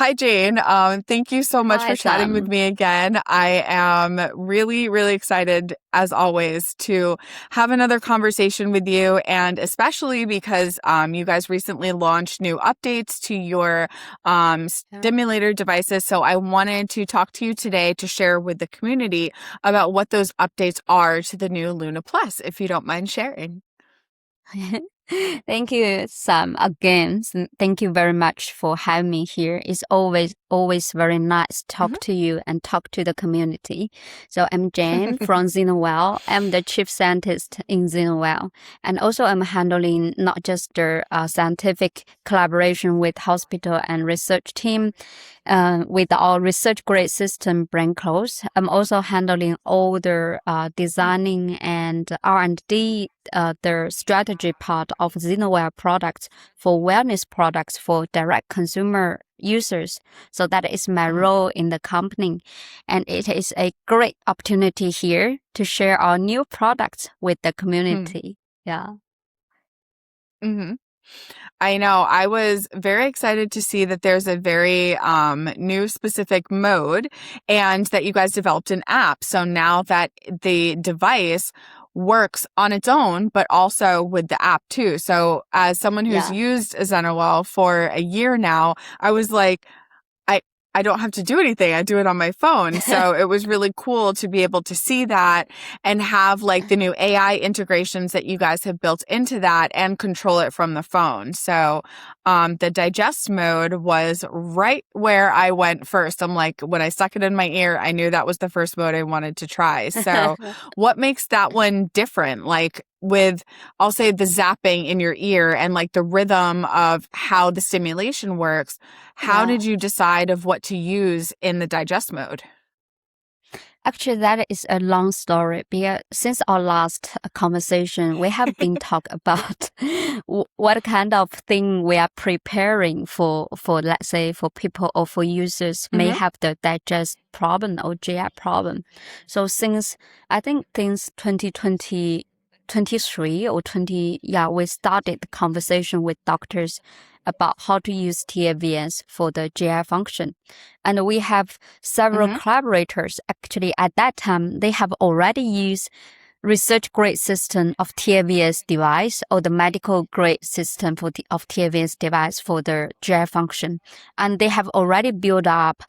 Hi, Jane. Thank you so much Hi, for chatting with Sam. me again. I am really, really excited, as always, to have another conversation with you, and especially because you guys recently launched new updates to your Yeah. stimulator devices. So I wanted to talk to you today to share with the community about what those updates are to the new Luna Plus, if you don't mind sharing. Thank you, Sam. Again, thank you very much for having me here. It's always very nice to talk to you and talk to the community. So I'm Jane from Zenowell. I'm the chief scientist in Zenowell. And also I'm handling not just the scientific collaboration with hospital and research team, with our research grade system brand close. I'm also handling all the designing and R&D, the strategy part of Zenowell products for wellness products for direct consumer users. So that is my role in the company. And it is a great opportunity here to share our new products with the community. Yeah. Mm-hmm. I know. I was very excited to see that there's a very new specific mode and that you guys developed an app. So now that the device works on its own, but also with the app too. So as someone who's Yeah. used Zenowell for a year now, I was like, I I don't have to do anything. I do it on my phone. So it was really cool to be able to see that and have like the new AI integrations that you guys have built into that and control it from the phone. So the digest mode was right where I went first. I'm like, when I stuck it in my ear, I knew that was the first mode I wanted to try. So what makes that one different? Like with, I'll say, the zapping in your ear and like the rhythm of how the stimulation works. How Yeah. did you decide of what to use in the digest mode? Actually, that is a long story because since our last conversation, we have been talking about what kind of thing we are preparing for, let's say, for people or for users may Mm-hmm. have the digest problem or GI problem. So I think since 2020, 23 or 20, yeah, we started the conversation with doctors about how to use taVNS for the GI function. And we have several Mm-hmm. collaborators. Actually, at that time, they have already used research grade system of taVNS device or the medical grade system of taVNS device for the GI function. And they have already built up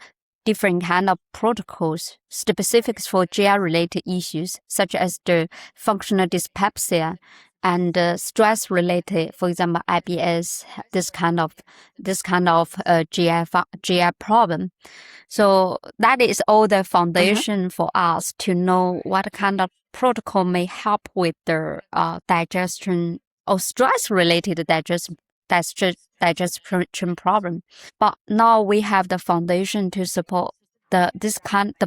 different kind of protocols specifics for GI related issues, such as the functional dyspepsia and stress related, for example, IBS, this kind of GI problem. So that is all the Mm-hmm. foundation for us to know what kind of protocol may help with the digestion or stress related digestion problem. But now we have the foundation to support the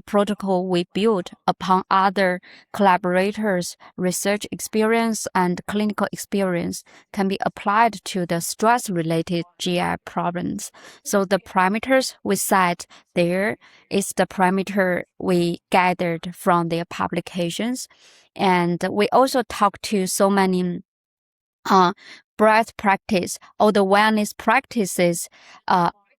protocol we built upon other collaborators' research experience and clinical experience can be applied to the stress related GI problems. So the parameters we set there is the parameter we gathered from their publications. And we also talked to so many uh, breath practice or the wellness practices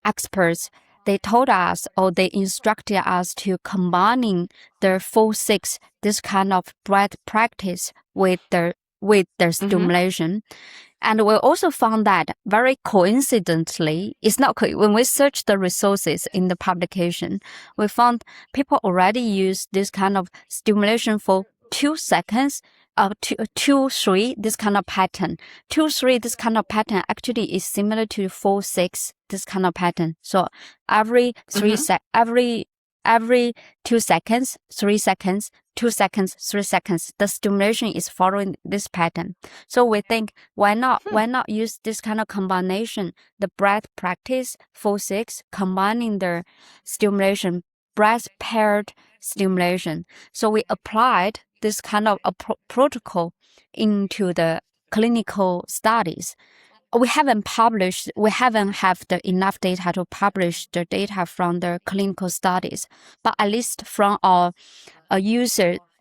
experts. They told us or they instructed us to combining the 4-6, this kind of breath practice with the Mm-hmm. stimulation. And we also found that very coincidentally, it's not when we search the resources in the publication, we found people already use this kind of stimulation for 2 seconds, 2, 3, this kind of pattern. 2, 3, this kind of pattern actually is similar to 4-6, this kind of pattern. So every Mm-hmm. every 2 seconds, 3 seconds, 2 seconds, 3 seconds, the stimulation is following this pattern. So we think why not use this kind of combination, the breath practice 4-6 combining the stimulation, breath paired stimulation. So we applied this kind of a protocol into the clinical studies. We haven't have the enough data to publish the data from the clinical studies, but at least from our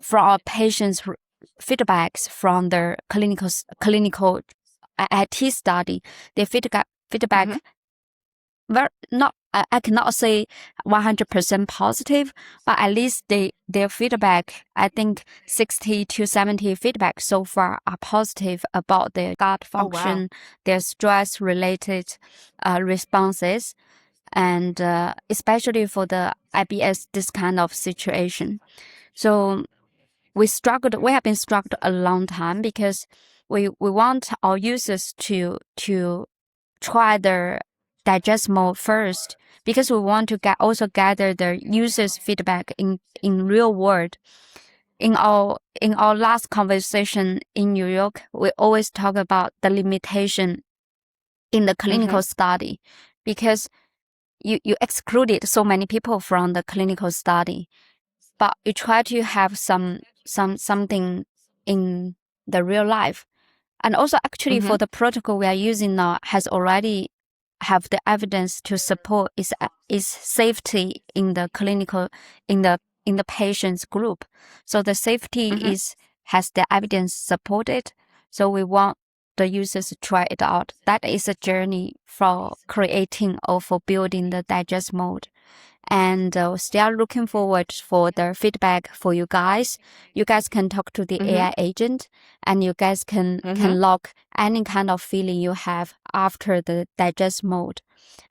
from our patients' feedbacks from the clinical IT study, the feedback Mm-hmm. very not I cannot say 100% positive, but at least their feedback, I think 60 to 70 feedback so far are positive about their gut Oh, wow. function, their stress related responses, and especially for the IBS, this kind of situation. So we have been struggled a long time because we want our users to try the digest mode first, because we want to also gather the users' feedback in real world. In our last conversation in New York, we always talk about the limitation in the clinical study, because you excluded so many people from the clinical study, but you try to have something in the real life. And also actually for the protocol we are using now has already have the evidence to support its safety in the clinical, in the patient's group. So the safety has the evidence supported. So we want the users to try it out. That is a journey for creating or for building the digest mode. And still looking forward for the feedback for you guys. You guys can talk to the AI agent, and you guys can log any kind of feeling you have after the digest mode,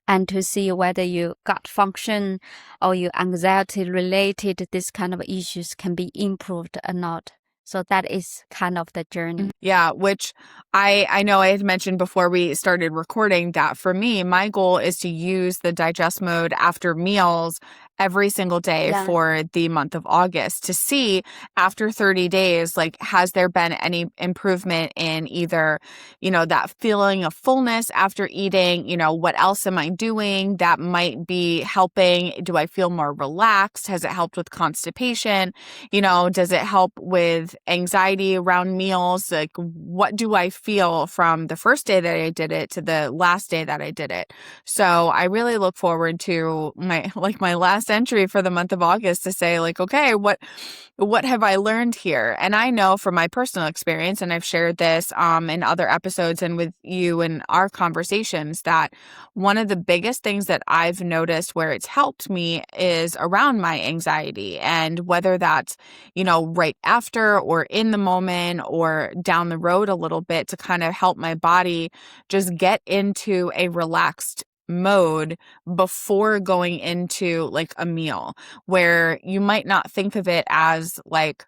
and to see whether your gut function or your anxiety related this kind of issues can be improved or not. So that is kind of the journey. Yeah, which I know I had mentioned before we started recording that for me, my goal is to use the digest mode after meals every single day for the month of August, to see after 30 days, like, has there been any improvement in either, that feeling of fullness after eating, what else am I doing that might be helping? Do I feel more relaxed? Has it helped with constipation? Does it help with anxiety around meals? Like, what do I feel from the first day that I did it to the last day that I did it? So I really look forward to my last entry for the month of August to say, like, okay, what have I learned here? And I know from my personal experience, and I've shared this in other episodes and with you in our conversations, that one of the biggest things that I've noticed where it's helped me is around my anxiety, and whether that's, right after or in the moment or down the road a little bit, to kind of help my body just get into a relaxed mode before going into like a meal, where you might not think of it as like,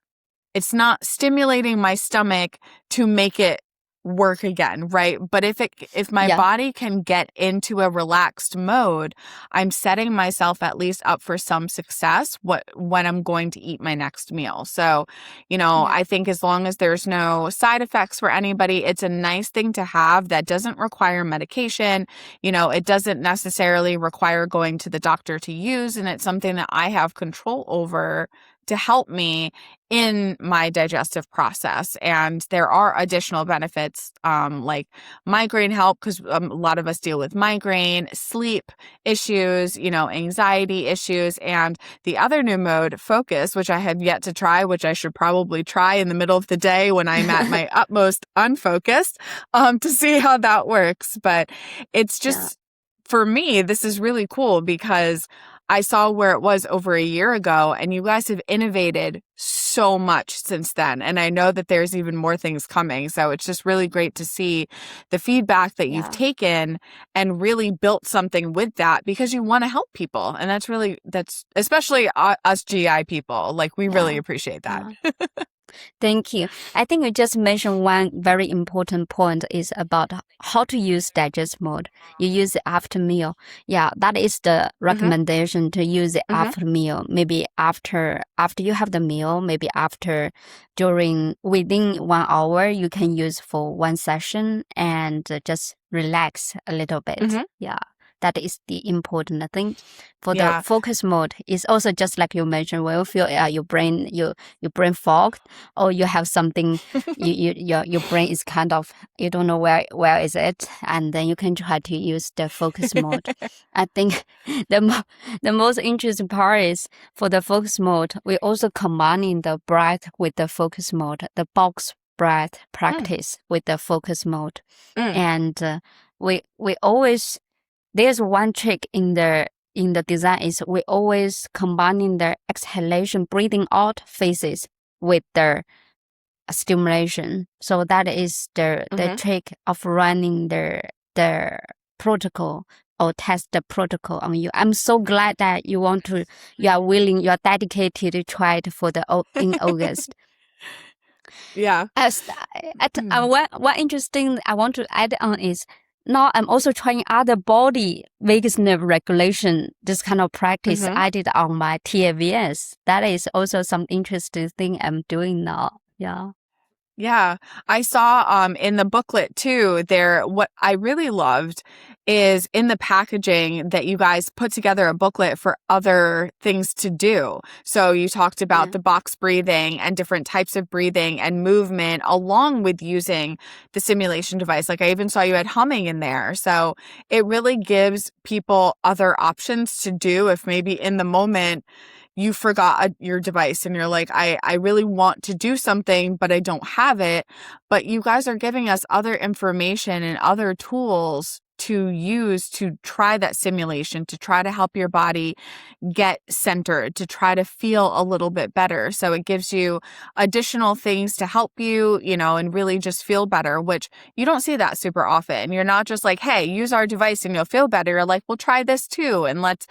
it's not stimulating my stomach to make it work again, right? But if my body can get into a relaxed mode, I'm setting myself at least up for some success when I'm going to eat my next meal. So, I think as long as there's no side effects for anybody, it's a nice thing to have that doesn't require medication. It doesn't necessarily require going to the doctor to use, and it's something that I have control over to help me in my digestive process. And there are additional benefits, like migraine help, because a lot of us deal with migraine, sleep issues, anxiety issues. And the other new mode, focus, which I have yet to try, which I should probably try in the middle of the day when I'm at my utmost unfocused, to see how that works. But it's just, for me, this is really cool because I saw where it was over a year ago, and you guys have innovated so much since then. And I know that there's even more things coming. So it's just really great to see the feedback that you've taken and really built something with that, because you want to help people. And that's especially us GI people. Like, we really appreciate that. Thank you. I think you just mentioned one very important point is about how to use digest mode. You use it after meal. Yeah, that is the recommendation, to use it after meal. Maybe after you have the meal, maybe within 1 hour, you can use for one session and just relax a little bit. Yeah. That is the important thing. For the focus mode, is also just like you mentioned, when you feel your brain fogged, or you have something, your brain is kind of, you don't know where is it, and then you can try to use the focus mode. I think the most interesting part is, for the focus mode, we also combining the breath with the focus mode, the box breath practice with the focus mode, and we always. There's one trick in the in the design is we always combining the exhalation, breathing out phases with the stimulation. So that is the trick of running the protocol or test the protocol on you. I'm so glad that you are willing, you are dedicated to try it in August. Yeah. One interesting I want to add on is now I'm also trying other body vagus nerve regulation, this kind of practice I did on my taVNS. That is also some interesting thing I'm doing now. Yeah. Yeah, I saw in the booklet too what I really loved is in the packaging that you guys put together a booklet for other things to do. So you talked about the box breathing and different types of breathing and movement along with using the simulation device. Like I even saw you had humming in there. So it really gives people other options to do if maybe in the moment you forgot your device and you're like, I really want to do something, but I don't have it. But you guys are giving us other information and other tools to use to try that simulation, to try to help your body get centered, to try to feel a little bit better. So it gives you additional things to help you, and really just feel better, which you don't see that super often. You're not just like, hey, use our device and you'll feel better. You're like, well, try this too. And let's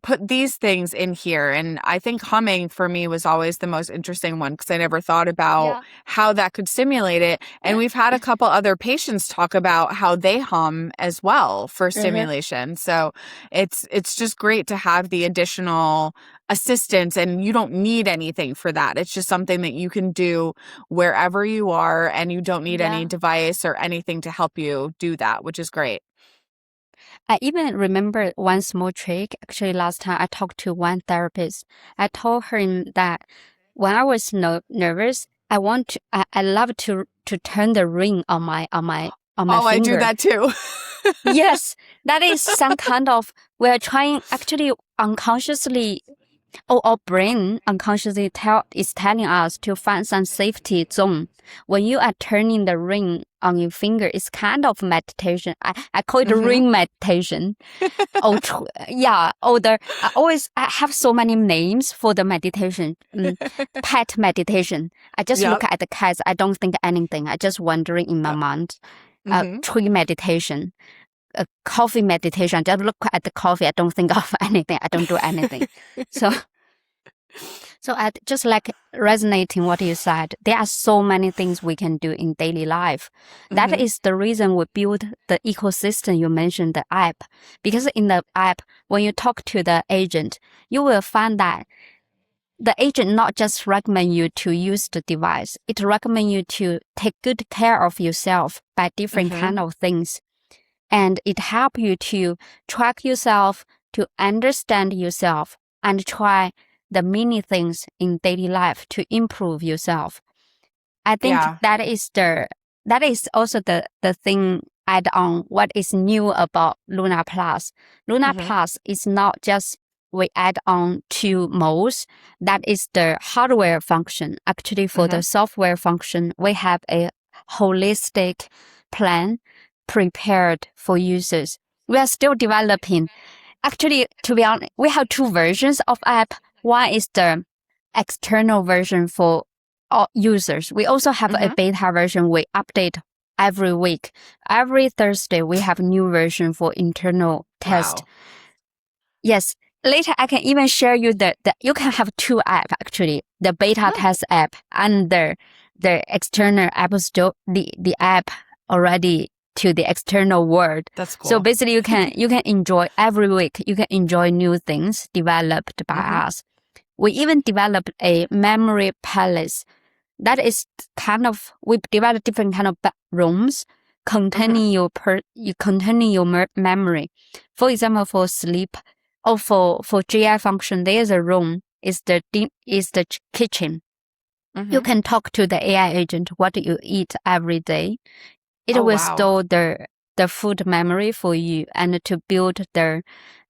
put these things in here. And I think humming for me was always the most interesting one because I never thought about how that could stimulate it. And we've had a couple other patients talk about how they hum as well for stimulation. So it's just great to have the additional assistance, and you don't need anything for that. It's just something that you can do wherever you are, and you don't need any device or anything to help you do that, which is great. I even remember one small trick. Actually, last time I talked to one therapist, I told her that when I was nervous, I love to turn the ring on my finger. I do that too. Yes, that is some kind of, we're trying actually unconsciously, our brain unconsciously is telling us to find some safety zone. When you are turning the ring on your finger, it's kind of meditation. I call it ring meditation. I have so many names for the meditation. Pet meditation. I just look at the cats. I don't think anything. I just wandering in my mind. Tree meditation. Coffee meditation. I just look at the coffee. I don't think of anything. I don't do anything. So I just like resonating what you said. There are so many things we can do in daily life. That is the reason we build the ecosystem you mentioned, the app. Because in the app, when you talk to the agent, you will find that the agent not just recommend you to use the device, it recommend you to take good care of yourself by different kind of things. And it help you to track yourself, to understand yourself, and try the many things in daily life to improve yourself. I think that is also the thing add on what is new about Luna Plus. Luna Plus is not just we add on 2 modes. That is the hardware function. Actually, for the software function, we have a holistic plan prepared for users. We are still developing. Actually, to be honest, we have 2 versions of app. One is the external version for all users. We also have a beta version we update every week. Every Thursday, we have new version for internal test. Wow. Yes. Later, I can even share you you can have 2 apps actually, the beta test app and the external app store, the app already to the external world. That's cool. So basically you can enjoy every week, you can enjoy new things developed by us. We even developed a memory palace. That is kind of, we developed different kind of rooms containing your memory. For example, for sleep or for GI function, there is a room, is the kitchen. You can talk to the AI agent what you eat every day. It will store the food memory for you and to build the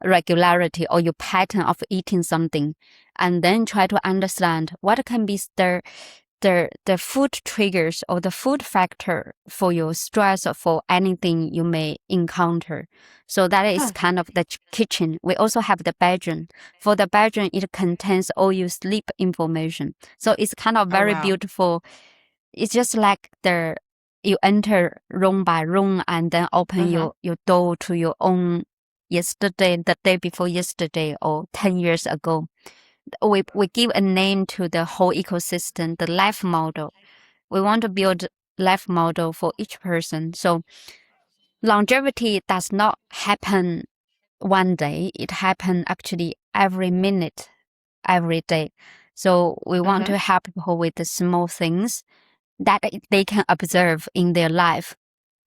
regularity or your pattern of eating something, and then try to understand what can be the the food triggers or the food factor for your stress or for anything you may encounter. So that is kind of the kitchen. We also have the bedroom. For the bedroom, it contains all your sleep information. So it's kind of very beautiful. It's just like you enter room by room and then open your door to your own yesterday, the day before yesterday, or 10 years ago. We give a name to the whole ecosystem, the life model. We want to build life model for each person. So longevity does not happen one day. It happens actually every minute, every day. So we want to help people with the small things that they can observe in their life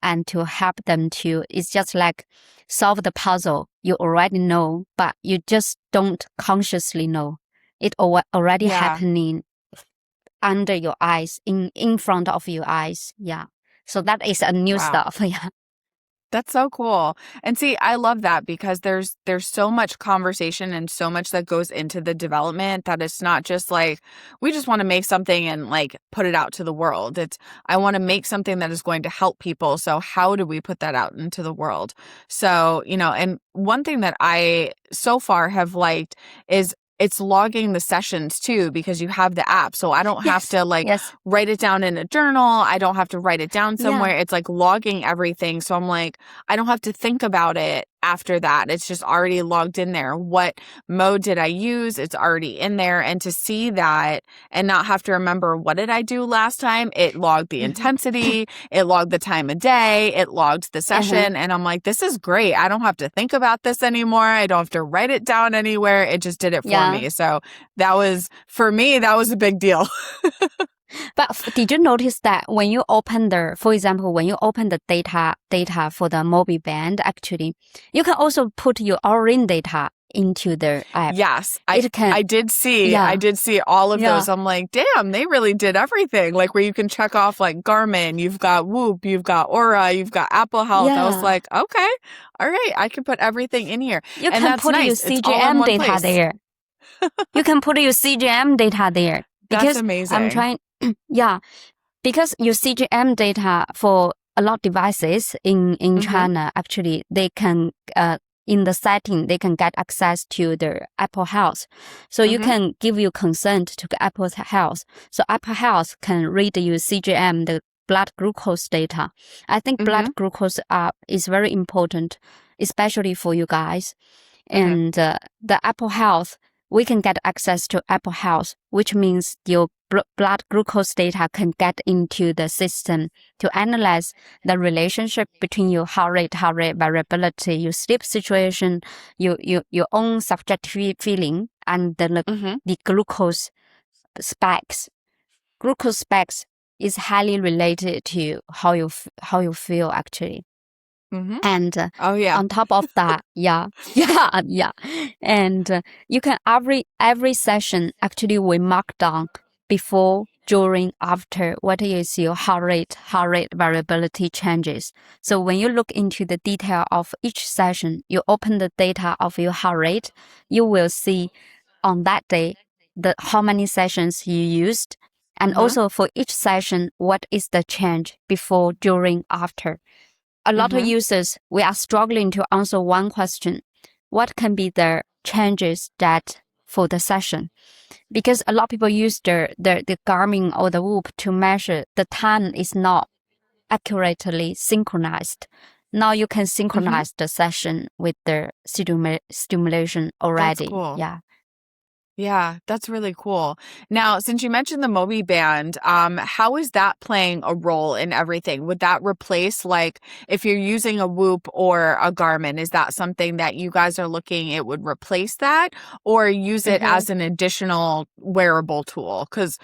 and to help them to, it's just like solve the puzzle you already know, but you just don't consciously know. It already happening under your eyes, in front of your eyes. Yeah. So that is a new stuff. Yeah. That's so cool. And see, I love that because there's so much conversation and so much that goes into the development that it's not just like, we just want to make something and like put it out to the world. It's, I want to make something that is going to help people. So how do we put that out into the world? So, and one thing that I so far have liked is it's logging the sessions too, because you have the app. So I don't have to write it down in a journal. I don't have to write it down somewhere. It's like logging everything. So I'm like, I don't have to think about it after that. It's just already logged in there. What mode did I use? It's already in there. And to see that and not have to remember, what did I do last time? It logged the intensity. It logged the time of day. It logged the session. And I'm like, this is great. I don't have to think about this anymore. I don't have to write it down anywhere. It just did it for me. So that was, for me, that was a big deal. But did you notice that when you open for example, when you open the data for the Mobi Band, actually, you can also put your own data into the app. Yes, I did see all of those. I'm like, damn, they really did everything. Like where you can check off like Garmin, you've got Whoop, you've got Aura, you've got Apple Health. I was like, okay, all right, I can put everything in here. You can put your CGM data there. You can put your CGM data there. Because that's amazing. I'm trying, because your CGM data for a lot of devices in China, actually, they can, in the setting, they can get access to the Apple Health. So you can give your consent to Apple Health. So Apple Health can read your CGM, the blood glucose data. I think blood glucose is very important, especially for you guys. And the Apple Health, we can get access to Apple Health, which means your blood glucose data can get into the system to analyze the relationship between your heart rate variability, your sleep situation, your own subjective feeling, and the glucose spikes. Glucose spikes is highly related to how you feel actually. And on top of that, and you can every session actually we mark down before, during, after what is your heart rate variability changes. So when you look into the detail of each session, you open the data of your heart rate, you will see on that day how many sessions you used, and also for each session what is the change before, during, after. A lot of users, we are struggling to answer one question. What can be the changes that for the session? Because a lot of people use the Garmin or the Whoop to measure the time is not accurately synchronized. Now you can synchronize the session with the stimulation already. That's cool. Yeah. Yeah, that's really cool. Now, since you mentioned the Mobi Band, how is that playing a role in everything? Would that replace, like, if you're using a Whoop or a Garmin, is that something that you guys are looking it would replace that, or use it as an additional wearable tool? Because,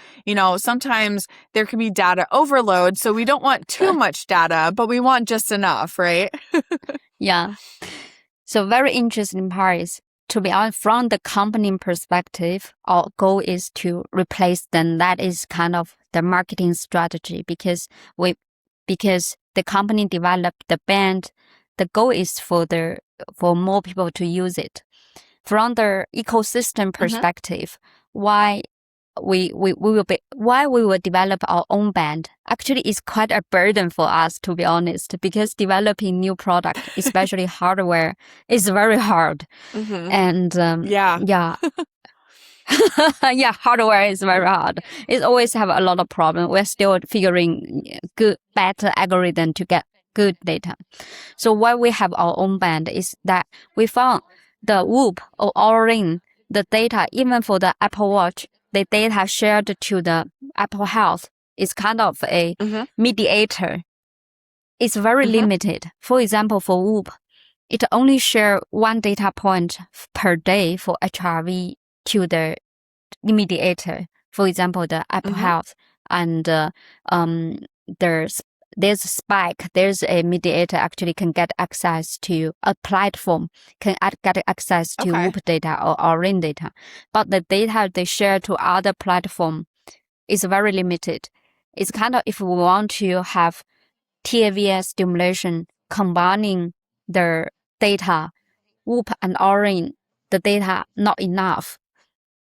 sometimes there can be data overload, so we don't want too much data, but we want just enough, right? Yeah. So very interesting part is, to be honest, from the company perspective, our goal is to replace them. That is kind of the marketing strategy because the company developed the band. The goal is for more people to use it. From the ecosystem perspective, why we will be, why we will develop our own band. Actually, it's quite a burden for us, to be honest, because developing new product, especially hardware, is very hard. And Yeah. yeah. Yeah, hardware is very hard. It always have a lot of problem. We're still figuring better algorithm to get good data. So why we have our own band is that we found the Whoop or Oura, the data, even for the Apple Watch, the data shared to the Apple Health is kind of a mediator. It's very limited. For example, for Whoop, it only share one data point per day for HRV to the mediator. For example, the Apple Health, and there's Spike. There's a mediator actually can get access to a platform, get access to Whoop data or Oura data, but the data they share to other platform is very limited. It's kind of, if we want to have taVNS stimulation combining the data, Whoop and Oura, the data not enough.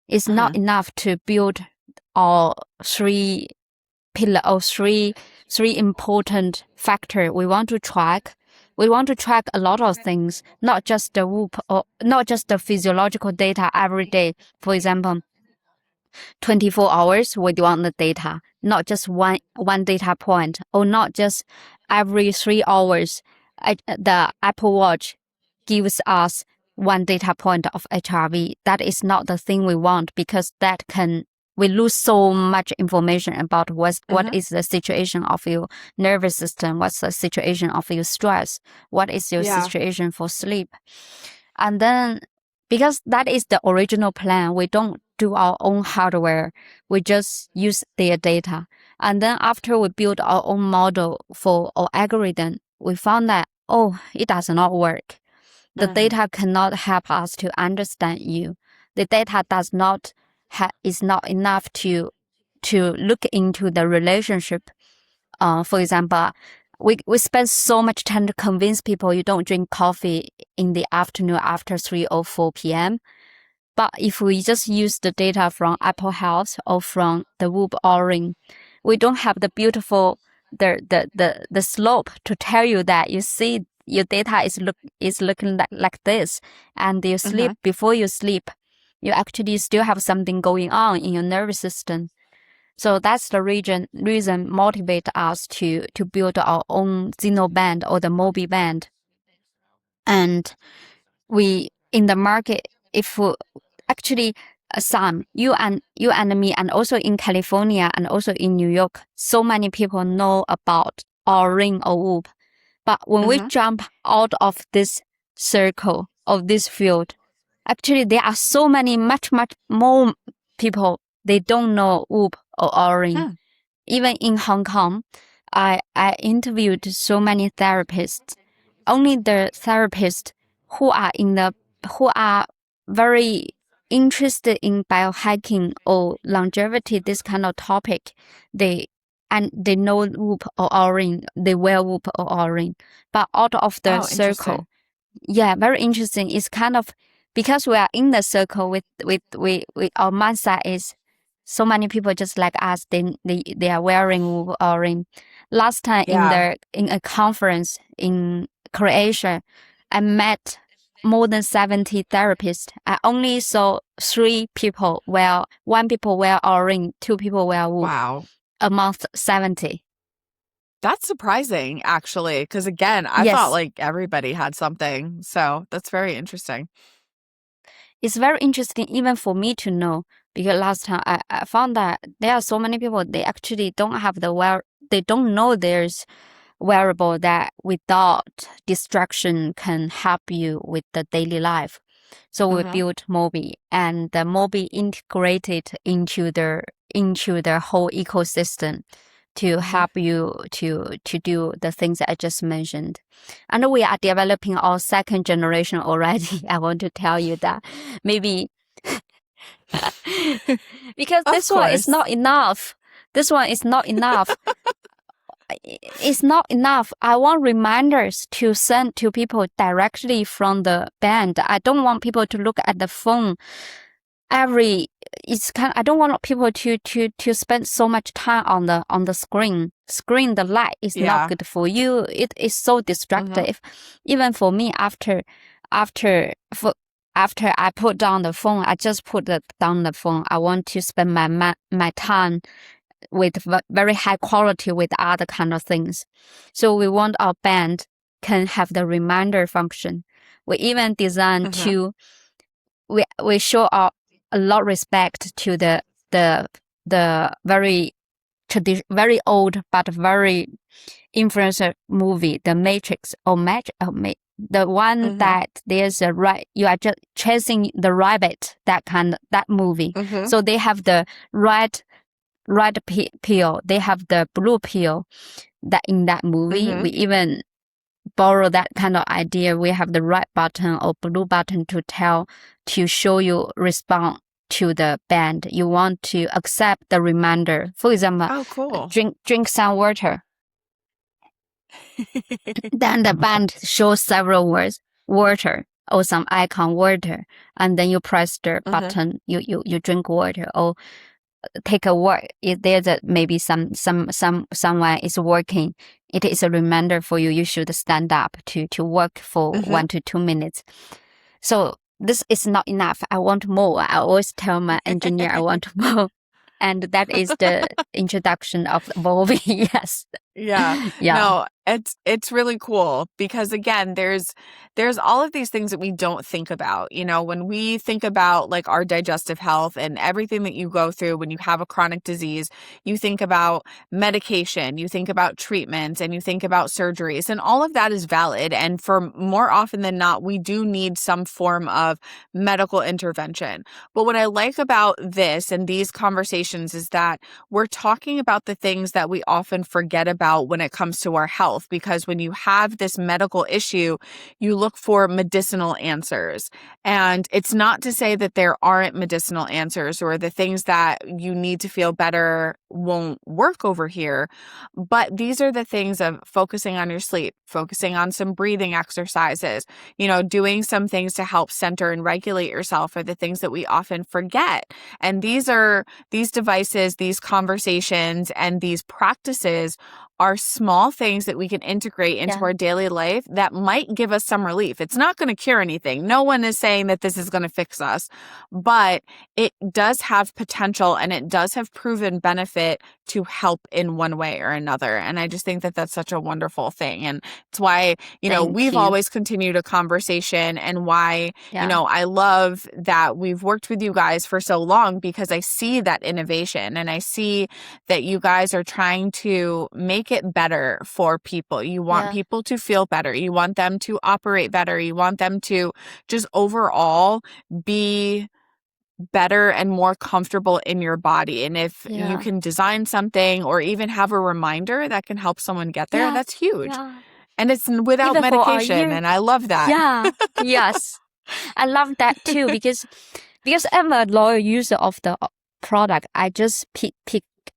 It's not enough to build our three pillar or three important factor we want to track. We want to track a lot of things, not just the Whoop or not just the physiological data every day. For example, 24 hours we want the data, not just one data point, or not just every 3 hours. The Apple Watch gives us one data point of HRV. That is not the thing we want, because we lose so much information about what is the situation of your nervous system, what's the situation of your stress, what is your situation for sleep. And then, because that is the original plan, we don't do our own hardware. We just use their data. And then after we build our own model for our algorithm, we found that, it does not work. The data cannot help us to understand you. The data is not enough to look into the relationship. For example, we spend so much time to convince people you don't drink coffee in the afternoon after 3 or 4 p.m. But if we just use the data from Apple Health or from the Whoop Oura, we don't have the beautiful the slope to tell you that you see your data is looking like this, and you sleep before you sleep, you actually still have something going on in your nervous system. So that's the reason motivate us to build our own Zenowell band or the Mobi Band. And we in the market, if actually Sam, you and me, and also in California and also in New York, so many people know about our Ring or Whoop. But when we jump out of this circle of this field, actually there are so many much more people, they don't know Whoop or Oura. Even in Hong Kong, I interviewed so many therapists. Only the therapists who are very interested in biohacking or longevity, this kind of topic, they know Whoop or Oura, they wear Whoop or Oura. But out of the circle, very interesting. It's kind of, because we are in the circle with our mindset is, so many people just like us, they are wearing Whoop or Oura. Last time in a conference in Croatia, I met more than 70 therapists. I only saw 3 people wear, 1 people wear Oura, 2 people wear Whoop. Wow. Amongst 70. That's surprising, actually, because again, I thought like everybody had something. So that's very interesting. It's very interesting even for me to know, because last time I found that there are so many people, they actually don't have they don't know there's wearable that without distraction can help you with the daily life. So we built Mobi, and the Mobi integrated into the whole ecosystem to help you to do the things that I just mentioned. And we are developing our 2nd generation already. I want to tell you that maybe because this one is not enough. This one is not enough. It's not enough. I want reminders to send to people directly from the band. I don't want people to look at the phone it's kind I don't want people to spend so much time on the screen. The light is Yeah. not good for you. It is so destructive. Even for me, after I put down the phone, I just down the phone. I want to spend my time with very high quality with other kind of things. So we want our band can have the reminder function. We even design to we show a lot of respect to the very very old but very influential movie, The Matrix the one that there's a you are just chasing the rabbit, that movie. So they have the red pill, they have the blue pill that in that movie. We even borrow that kind of idea. We have the red button or blue button to show you respond to the band. You want to accept the reminder. For example, cool. drink some water. Then the band shows several words, water, or some icon, water, and then you press the button, you drink water, or take a walk. If there's maybe someone is working, it is a reminder for you. You should stand up to work for 1 to 2 minutes. So this is not enough. I want more. I always tell my engineer I want more. And that is the introduction of Mobi. Yes. Yeah. No, it's really cool because again, there's all of these things that we don't think about. You know, when we think about like our digestive health and everything that you go through when you have a chronic disease, you think about medication, you think about treatments, and you think about surgeries, and all of that is valid. And for more often than not, we do need some form of medical intervention. But what I like about this and these conversations is that we're talking about the things that we often forget about when it comes to our health, because when you have this medical issue, you look for medicinal answers. And it's not to say that there aren't medicinal answers or the things that you need to feel better won't work over here. But these are the things of focusing on your sleep, focusing on some breathing exercises, you know, doing some things to help center and regulate yourself are the things that we often forget. And these devices, these conversations, and these practices are small things that we can integrate into our daily life that might give us some relief. It's not going to cure anything. No one is saying that this is going to fix us, but it does have potential and it does have proven benefit to help in one way or another. And I just think that that's such a wonderful thing. And it's why, we've always continued a conversation, and why, I love that we've worked with you guys for so long, because I see that innovation and I see that you guys are trying to make it better for people. You want people to feel better. You want them to operate better. You want them to just overall be better and more comfortable in your body. And if you can design something or even have a reminder that can help someone get there, that's huge. And it's without Even medication. And I love that. Yeah. Yes. I love that too, because I'm a loyal user of the product. I just pick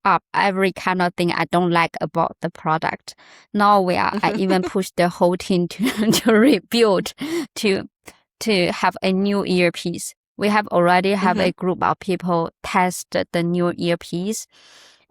up every kind of thing I don't like about the product. Now I even push the whole team to rebuild, to have a new earpiece. We have already have a group of people test the new earpiece.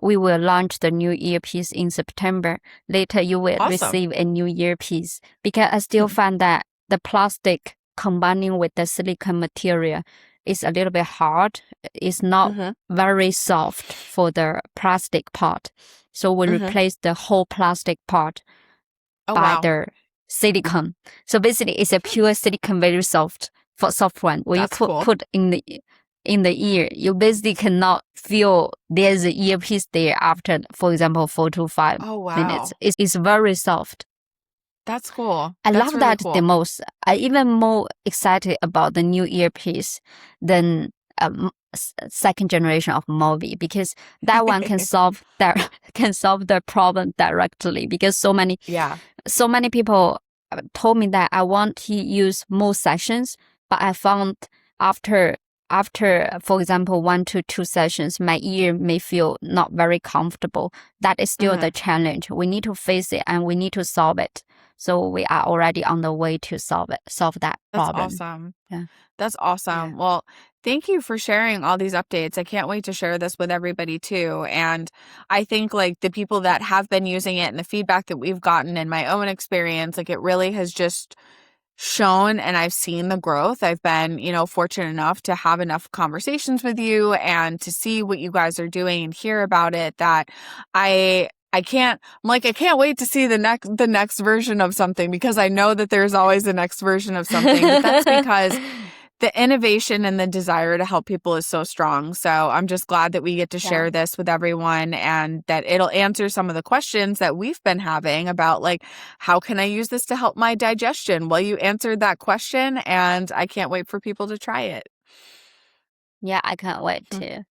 We will launch the new earpiece in September. Later, you will receive a new earpiece, because I still find that the plastic combining with the silicone material is a little bit hard. It's not very soft for the plastic part. So we replace the whole plastic part by the silicone. So basically, it's a pure silicone, very soft one. When you put in the ear, you basically cannot feel there's an earpiece there after, for example, 4 to 5 minutes. It's very soft. That's cool. I love really that the most. I even more excited about the new earpiece than second generation of Mobi, because that one can solve the problem directly. Because so many people told me that I want to use more sessions, but I found after, for example, 1 to 2 sessions, my ear may feel not very comfortable. That is still the challenge. We need to face it and we need to solve it. So we are already on the way to solve that problem. That's awesome. Yeah. That's awesome. Well, Thank you for sharing all these updates. I can't wait to share this with everybody too. And I think like the people that have been using it and the feedback that we've gotten in my own experience, like it really has just shown, and I've seen the growth. I've been, fortunate enough to have enough conversations with you and to see what you guys are doing and hear about it, that I can't wait to see the next version of something, because I know that there's always the next version of something. But that's because the innovation and the desire to help people is so strong. So I'm just glad that we get to share this with everyone, and that it'll answer some of the questions that we've been having about like, how can I use this to help my digestion? Well, you answered that question, and I can't wait for people to try it. Yeah, I can't wait to.